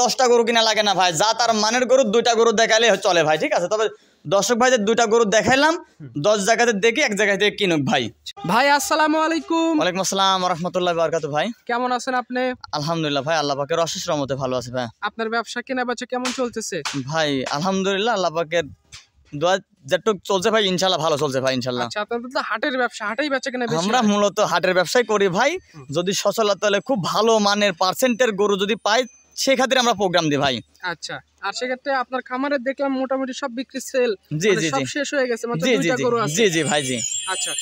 10টা গরু কিনা লাগে না ভাই, যা তার মানের গরু 2টা গরু দেখালে চলে ভাই, ঠিক আছে। তবে দর্শক ভাইদের 2টা গরু দেখাইলাম, 10 জায়গাতে দেখি এক জায়গা থেকে কিনুক ভাই। ভাই আসসালামু আলাইকুম। ওয়ালাইকুম আসসালাম ওয়া রাহমাতুল্লাহি ওয়া বারাকাতুহু। ভাই কেমন আছেন আপনি? আলহামদুলিল্লাহ ভাই, আল্লাহ পাকের অশেষ রহমতে ভালো আছে ভাই। আপনার ব্যবসা কেনা বেচা কেমন চলতেছে? ভাই আলহামদুলিল্লাহ, আল্লাহ পাকের দোয়া যেটুক চলছে ভাই, ইনশাআল্লাহ ভালো চলছে ভাই ইনশাআল্লাহ। আচ্ছা, আপনাদের তো হাটের ব্যবসা, হাটেই বেচা কেনা বেশি? আমরা মূলত হাটের ব্যবসায় করি ভাই। যদি সচলতা হলে খুব ভালো মানের পার্সেন্টের গরু যদি পাই, সেক্ষেত্রে আমরা প্রোগ্রাম দিই ভাই। আচ্ছা, আর সেক্ষেত্রে আপনার খামারে দেখলাম মোটামুটি সব বিক্রি সেল, জি জি সব জি শেষ হয়ে গেছে, মাত্র জি জি 2টা গরু আছে। জি জি ভাই জি। আচ্ছা,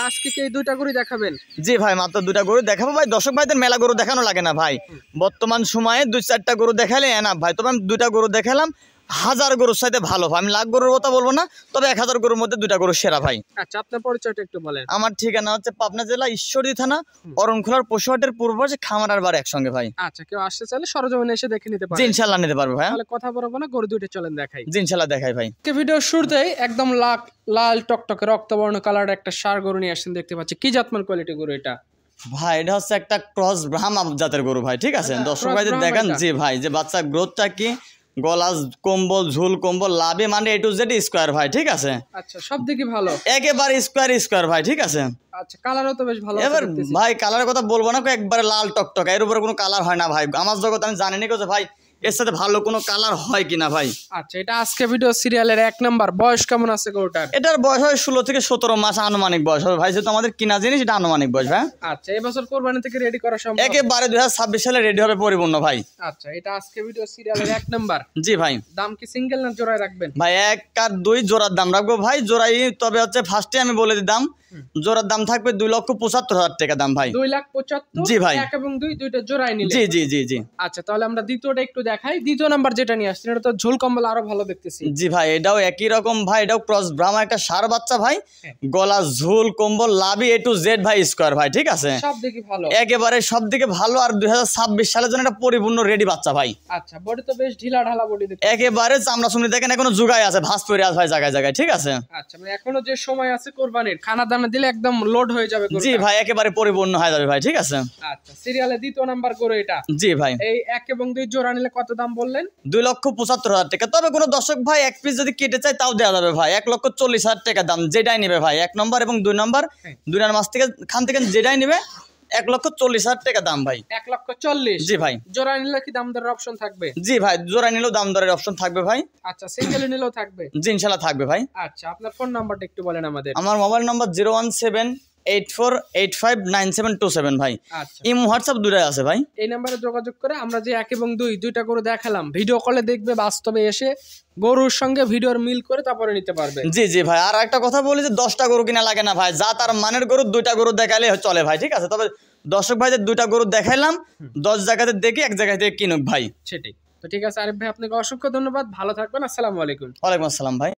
আজকে কি এই 2টা গরু দেখাবেন? জি ভাই, মাত্র 2টা গরু দেখাবো ভাই। দর্শক ভাইদের মেলা গরু দেখানো লাগে না ভাই, বর্তমান সময়ে 2-4টা গরু দেখালে এনাফ ভাই। তবে আমি 2টা গরু দেখালাম, 1000 গরুর সাথে ভালো ভাই। আমি লাখ গরুর কথা বলবো না, তবে 1000 গরুর মধ্যে 2টা গরু সেরা ভাই। আচ্ছা, আপনার পরিচয়টা একটু বলেন। আমার ঠিকানা হচ্ছে পাবনা জেলা ঈশ্বরদী থানা, অরণখোলার পশুহাটের পূর্ব পাশে, খামার আর বার একসঙ্গে ভাই। আচ্ছা, কেউ আসতে চাইলে সরজমিনে এসে দেখে নিতে জি পারবে। ইনশাআল্লাহ নিতে পারবো ভাই। তাহলে কথা বলবো না, গরু দুইটা চলেন দেখাই। জি ইনশাআল্লাহ দেখাই ভাই। ভিডিওর শুরুতেই একদম লাল টকটকে রক্তবর্ণ কালার একটা ষাঁড় গরু নিয়ে আসছেন, দেখতে পাচ্ছি। কি জাতমান কোয়ালিটি গরু এটা? ভাই এটা হচ্ছে একটা ক্রস ব্রাহ্মা জাতের গরু ভাই, ঠিক আছে। দর্শক cross ভাইদের Brahma দেখান। এটা? জি ভাই, যে বাচ্চা গ্রোথটা কি, গলা কম্বল, ঝুল কম্বল, লাভে মানে A to Z স্কোয়ার ভাই, ঠিক আছে। আচ্ছা, সব দিকে ভালো, একেবারে স্কোয়ার ভাই, ঠিক আছে। আচ্ছা, কালারও তো বেশ ভালো আছে এবার দেখতেছি। ভাই কালারের কথা বলবো না, একবারে লাল টকটক, এর উপরে কোনো কালার হয় না ভাই। আমার জগৎ আমি জানি না যে ভাই এর সাথে ভালো কোনো কালার হয় কিনা ভাই। আচ্ছা, এটা আজকে ভিডিও সিরিয়ালের 1 নাম্বার। বয়স কেমন আছে গরুটার? এটার বয়স হয় 16 থেকে 17 মাস আনুমানিক বয়স হবে ভাই, যেহেতু আমাদের কিনা জিনিস, এটা আনুমানিক বয়স ভাই। আচ্ছা, এই বছর কোরবানি থেকে রেডি করা সম্ভব? একেবারে 2026 সালে রেডি হবে পরিপূর্ণ ভাই। আচ্ছা, এটা আজকে ভিডিও সিরিয়ালের 1 নাম্বার। জি ভাই। দাম কি সিঙ্গেল না জোড়ায় রাখবেন? ভাই 1 আর 2 জোড়ার দাম রাখবো ভাই, জোড়াই। তবে হচ্ছে ফার্স্টে আমি বলে দিতাম, জোড়ার দাম থাকবে 2,75,000 টাকা দাম ভাই। 2,75,000? জি ভাই। 1 এবং 2 দুইটা জোড়ায় নিলে? জি জি জি জি। আচ্ছা, তাহলে আমরা দ্বিতীয়টা একটু দেখাই। দ্বিতীয় নাম্বার যেটা নিয়ে আসছেন, এটা তো ঝোল কম্বল আরো ভালো দেখতেছি। জি ভাই, এটাও একই রকম ভাই, এটাও ক্রস ব্রাহ্মা একটা ষাঁড় বাচ্চা ভাই। গলা, ঝুল, কম্বল, লাভি A to Z ভাই স্কোয়ার ভাই, ঠিক আছে। সব দিকে ভালো, একেবারে সব দিকে ভালো। আর 2026 সালের জন্য একটা পরিপূর্ণ রেডি বাচ্চা ভাই। আচ্ছা, বডি তো বেশ ঢিলা ঢালা বডি দেখতে। একেবারে চামড়া চুমড়ি দেখেন এখনো জুগাই আছে, ভাঁজ পরে আছে ভাই জায়গায় জায়গায়, ঠিক আছে। আচ্ছা, মানে এখনো যে সময় আছে কোরবানির, খানা দানা দিলে একদম লোড হয়ে যাবে গরুটা। জি ভাই, একেবারে পরিপূর্ণ হয়ে যাবে ভাই, ঠিক আছে। আচ্ছা, সিরিয়ালে দ্বিতীয় নাম্বার গরু এটা। জি ভাই। এই 1 এবং 2 জোড়া নিলে কত দাম বললেন? 2,75,000 টাকা। তবে কোনো দর্শক ভাই 1 পিস যদি কেটে চায় তাও দেওয়া যাবে ভাই। 1,40,000 টাকা দাম, যেটাই নিবে ভাই, 1 নম্বর এবং 2 নম্বর, 2 মাস থেকে খান থেকে যেটাই নিবে 1,40,000 টাকা দাম ভাই। 1,40,000? জি ভাই। জোড়া নিলে কি দাম দরের অপশন থাকবে? জি ভাই, জোড়া নিলেও দাম দরের অপশন থাকবে ভাই। আচ্ছা, সিঙ্গেল নিলেও থাকবে? জি ইনশাল্লাহ থাকবে ভাই। আচ্ছা, আপনার ফোন নাম্বারটা একটু বলেন আমাদের। আমার মোবাইল নম্বর 01784859727 ভাই। আচ্ছা, ইমো হোয়াটসঅ্যাপ দুটাই আছে ভাই। এই নাম্বারে যোগাযোগ করে আমরা যে 1 এবং 2 দুইটা গরু দেখালাম, ভিডিও কলে দেখবে, বাস্তবে এসে গরুর সঙ্গে ভিডিওর মিল করে তারপরে নিতে পারবে। জি জি ভাই। আর একটা কথা বলি যে 10টা গরু কিনা লাগে না ভাই, যা তার মানের গরু 2টা গরু দেখালে চলে ভাই, ঠিক আছে। তবে দর্শক ভাইদের 2টা গরু দেখাইলাম, 10 জায়গাতে দেখি এক জায়গা থেকে কিনুক ভাই। সেটাই তো। ঠিক আছে আরিফ ভাই, আপনাকে অসংখ্য ধন্যবাদ। ভালো থাকবেন। আসসালামু আলাইকুম। ওয়ালাইকুম আসসালাম ভাই।